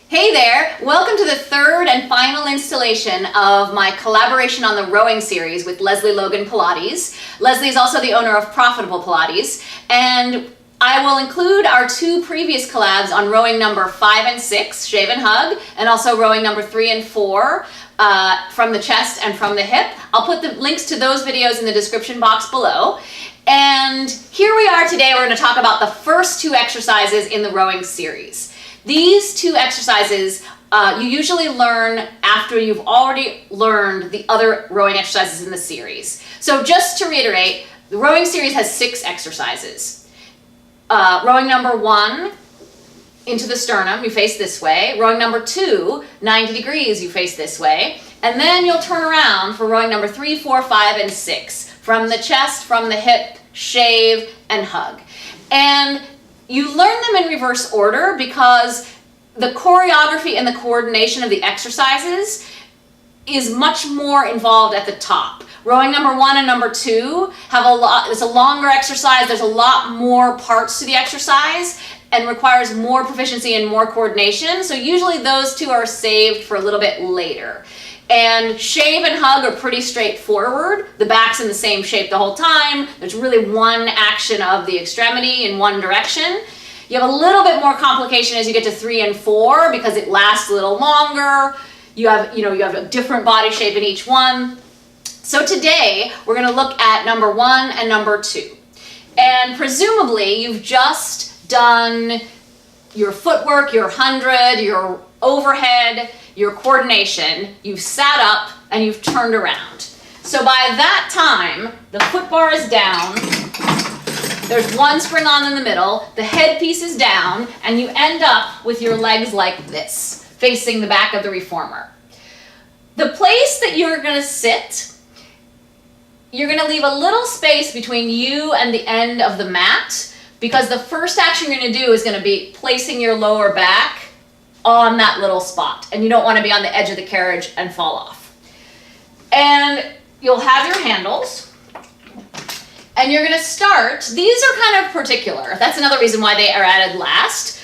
Hey there! Welcome to the third and final installation of my collaboration on the rowing series with Lesley Logan Pilates. Lesley is also the owner of Profitable Pilates, and I will include our two previous collabs on rowing number 5 and 6, Shave and Hug, and also rowing number 3 and 4, from the chest and from the hip. I'll put the links to those videos in the description box below. And here we are today. We're going to talk about the first two exercises in the rowing series. These two exercises you usually learn after you've already learned the other rowing exercises in the series. So just to reiterate, the rowing series has 6 exercises. Rowing number 1, into the sternum, you face this way. Rowing number 2, 90 degrees, you face this way. And then you'll turn around for rowing number 3, 4, 5, and 6. From the chest, from the hip, shave, and hug. And you learn them in reverse order because the choreography and the coordination of the exercises is much more involved at the top. Rowing number 1 and number 2 have it's a longer exercise, there's a lot more parts to the exercise and requires more proficiency and more coordination. So usually those two are saved for a little bit later. And shave and hug are pretty straightforward. The back's in the same shape the whole time. There's really one action of the extremity in one direction. You have a little bit more complication as you get to 3 and 4 because it lasts a little longer. You have a different body shape in each one. So today we're going to look at number 1 and number 2. And presumably you've just done your footwork, your 100, your overhead, your coordination, you've sat up and you've turned around. So by that time, the foot bar is down, there's one spring on in the middle, the headpiece is down, and you end up with your legs like this, facing the back of the reformer. The place that you're gonna sit, you're gonna leave a little space between you and the end of the mat, because the first action you're gonna do is gonna be placing your lower back on that little spot, and you don't want to be on the edge of the carriage and fall off. And you'll have your handles, and you're going to start. These are kind of particular. That's another reason why they are added last.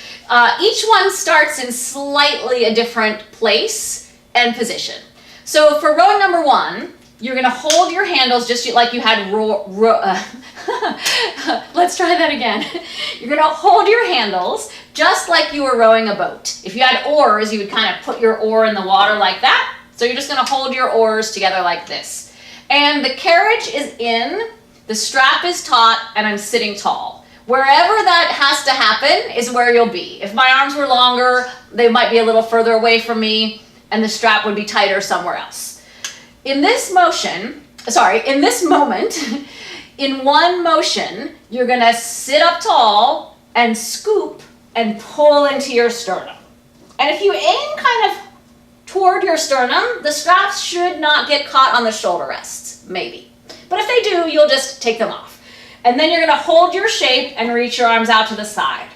Each one starts in slightly a different place and position. So for rowing number 1, you're going to hold your handles just like you had let's try that again. You're going to hold your handles just like you were rowing a boat. If you had oars, you would kind of put your oar in the water like that. So you're just going to hold your oars together like this. And the carriage is in, the strap is taut, and I'm sitting tall. Wherever that has to happen is where you'll be. If my arms were longer, they might be a little further away from me, and the strap would be tighter somewhere else. In this moment, in one motion, you're going to sit up tall and scoop and pull into your sternum. And if you aim kind of toward your sternum, the straps should not get caught on the shoulder rests, maybe. But if they do, you'll just take them off. And then you're going to hold your shape and reach your arms out to the side.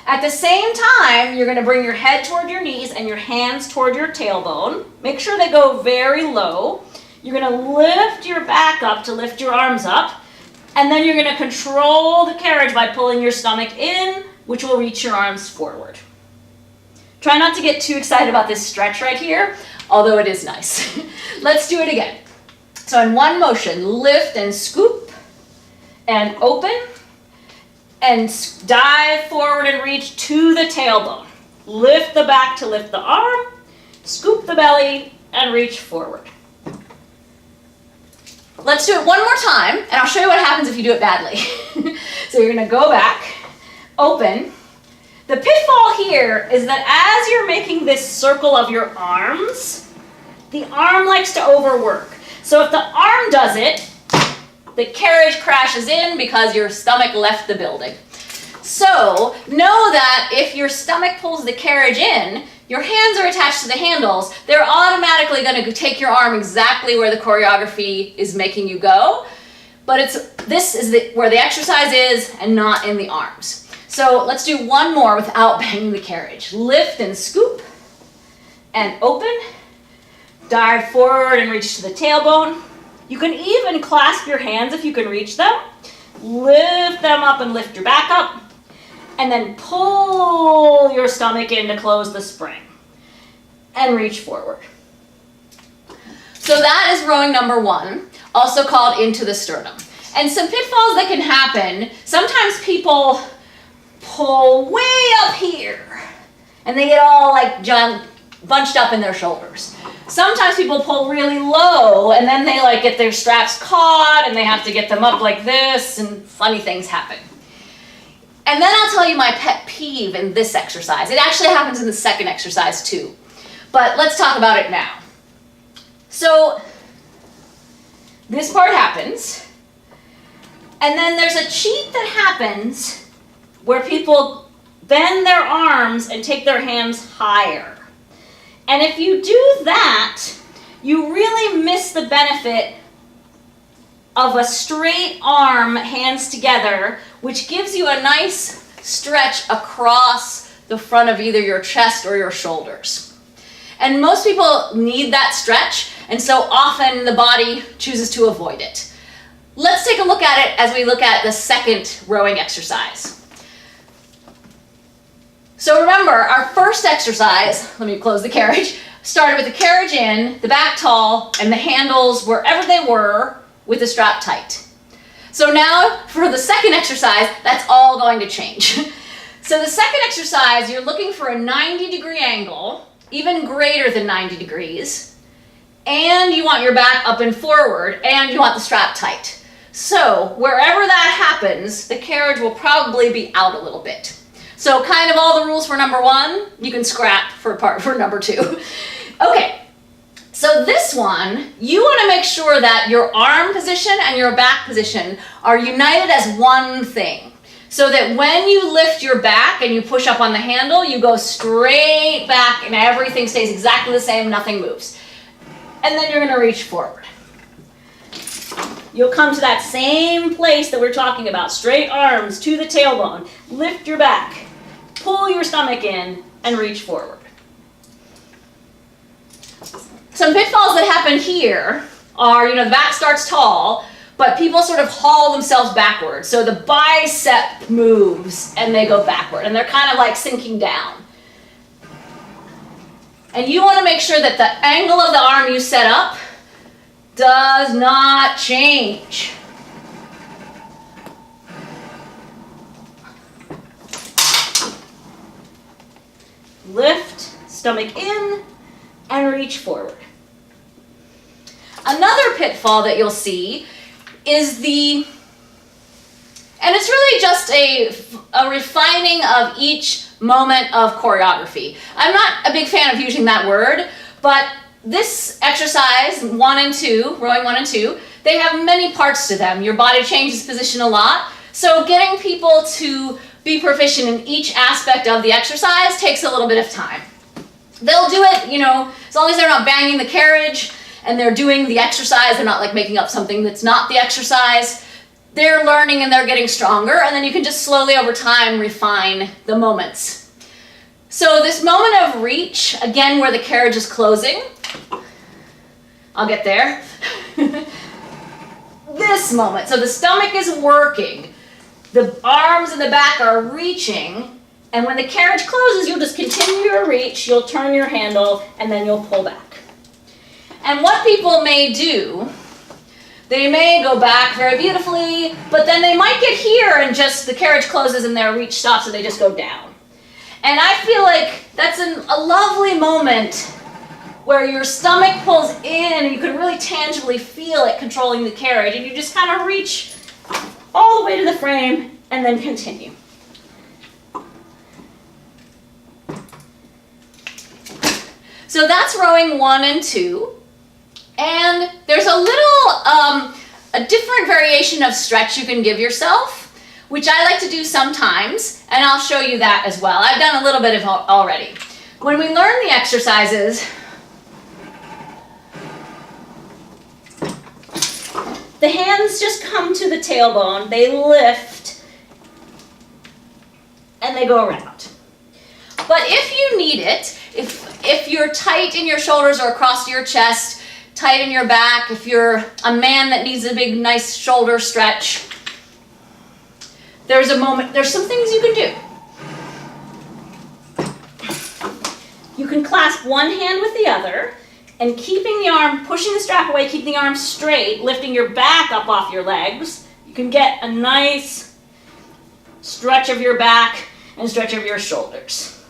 At the same time, you're going to bring your head toward your knees and your hands toward your tailbone. Make sure they go very low. You're going to lift your back up to lift your arms up. And then you're going to control the carriage by pulling your stomach in, which will reach your arms forward. Try not to get too excited about this stretch right here, although it is nice. Let's do it again. So in one motion, lift and scoop, and open, and dive forward and reach to the tailbone. Lift the back to lift the arm, scoop the belly, and reach forward. Let's do it one more time, and I'll show you what happens if you do it badly. So you're going to go back, open. The pitfall here is that as you're making this circle of your arms, the arm likes to overwork. So if the arm does it, the carriage crashes in because your stomach left the building. So know that if your stomach pulls the carriage in, your hands are attached to the handles, they're automatically going to take your arm exactly where the choreography is making you go. But this is where the exercise is and not in the arms. So let's do one more without banging the carriage. Lift and scoop and open. Dive forward and reach to the tailbone. You can even clasp your hands if you can reach them. Lift them up and lift your back up. And then pull your stomach in to close the spring. and reach forward. So that is rowing number 1, also called into the sternum. And some pitfalls that can happen, sometimes people pull way up here and they get all like bunched up in their shoulders. Sometimes people pull really low and then they like get their straps caught and they have to get them up like this and funny things happen. And then I'll tell you my pet peeve in this exercise. It actually happens in the second exercise too, but let's talk about it now. So this part happens, and then there's a cheat that happens where people bend their arms and take their hands higher. And if you do that, you really miss the benefit of a straight arm, hands together, which gives you a nice stretch across the front of either your chest or your shoulders. And most people need that stretch, and so often the body chooses to avoid it. Let's take a look at it as we look at the second rowing exercise. So remember, our first exercise, let me close the carriage, started with the carriage in, the back tall, and the handles wherever they were with the strap tight. So now for the second exercise, that's all going to change. So the second exercise, you're looking for a 90-degree angle, even greater than 90 degrees, and you want your back up and forward, and you want the strap tight. So wherever that happens, the carriage will probably be out a little bit. So kind of all the rules for number 1, you can scrap for number 2. Okay, so this one, you want to make sure that your arm position and your back position are united as one thing. So that when you lift your back and you push up on the handle, you go straight back and everything stays exactly the same, nothing moves. And then you're going to reach forward. You'll come to that same place that we're talking about, straight arms to the tailbone. Lift your back, pull your stomach in, and reach forward. Some pitfalls that happen here are, the back starts tall, but people sort of haul themselves backwards. So the bicep moves and they go backward and they're kind of like sinking down. And you want to make sure that the angle of the arm you set up does not change. Lift, stomach in, and reach forward. Another pitfall that you'll see is and it's really just a refining of each moment of choreography. I'm not a big fan of using that word, but this exercise, 1 and 2, rowing 1 and 2, they have many parts to them. Your body changes position a lot, so getting people to be proficient in each aspect of the exercise takes a little bit of time. They'll do it, as long as they're not banging the carriage and they're doing the exercise, they're not like making up something that's not the exercise. They're learning and they're getting stronger, and then you can just slowly over time refine the moments. So this moment of reach, again where the carriage is closing, I'll get there. This moment, so the stomach is working, the arms and the back are reaching, and when the carriage closes, you'll just continue your reach, you'll turn your handle, and then you'll pull back. And what people may do, they may go back very beautifully, but then they might get here and just the carriage closes and their reach stops and they just go down. And I feel like that's a lovely moment where your stomach pulls in and you can really tangibly feel it controlling the carriage, and you just kind of reach all the way to the frame and then continue. So that's rowing 1 and 2. And there's a little, a different variation of stretch you can give yourself, which I like to do sometimes, and I'll show you that as well. I've done a little bit of it already. When we learn the exercises, the hands just come to the tailbone, they lift, and they go around. But if you need it, if you're tight in your shoulders or across your chest, tight in your back, if you're a man that needs a big, nice shoulder stretch, there's some things you can do. You can clasp one hand with the other, and keeping the arm, pushing the strap away, keeping the arm straight, lifting your back up off your legs, you can get a nice stretch of your back and stretch of your shoulders.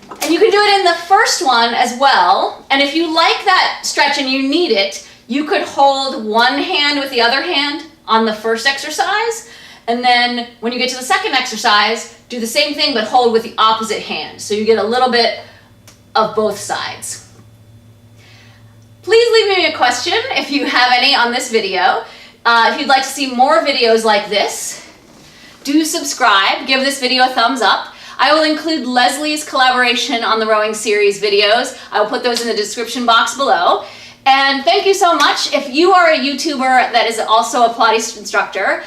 And you can do it in the first one as well. And if you like that stretch and you need it, you could hold one hand with the other hand on the first exercise. And then when you get to the second exercise, do the same thing, but hold with the opposite hand. So you get a little bit of both sides. Please leave me a question if you have any on this video. If you'd like to see more videos like this, do subscribe, give this video a thumbs up. I will include Lesley's collaboration on the rowing series videos. I will put those in the description box below. And thank you so much. If you are a YouTuber that is also a Pilates instructor,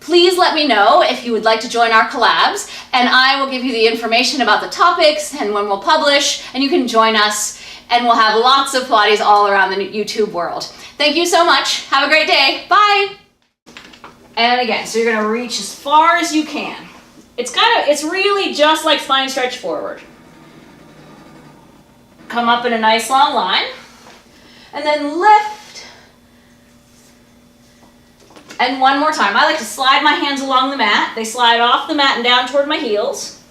please let me know if you would like to join our collabs, and I will give you the information about the topics and when we'll publish, and you can join us, and we'll have lots of Pilates all around the YouTube world. Thank you so much. Have a great day. Bye. And again, so you're gonna reach as far as you can. It's really just like spine stretch forward. Come up in a nice long line, and then lift. And one more time. I like to slide my hands along the mat. They slide off the mat and down toward my heels.